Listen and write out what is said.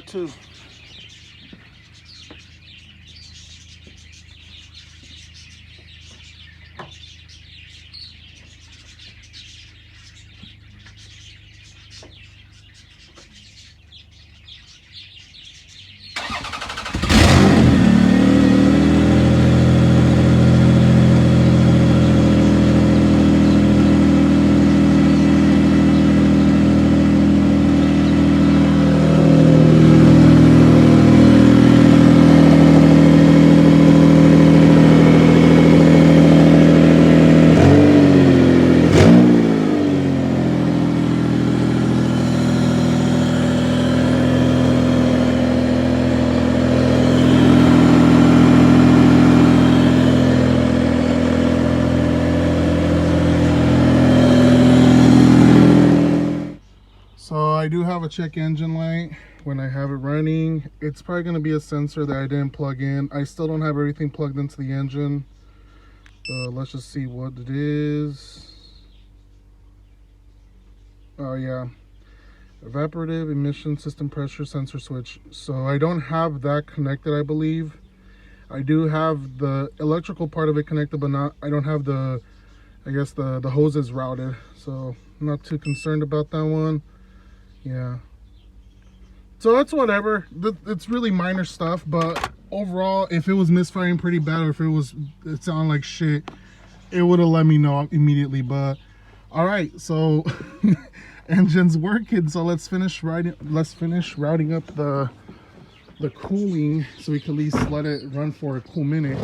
too. So I do have a check engine light when I have it running. It's probably going to be a sensor that I didn't plug in. I still don't have everything plugged into the engine. Let's just see what it is. Oh yeah, evaporative emission system pressure sensor switch. So I don't have that connected, I believe. I do have the electrical part of it connected, but not, I don't have the, I guess the hoses routed. So I'm not too concerned about that one. Yeah, so that's whatever. It's really minor stuff, but overall, if it was misfiring pretty bad, or if it sounded like shit, it would have let me know immediately. But all right, so engine's working, so let's finish routing up the cooling, so we can at least let it run for a cool minute.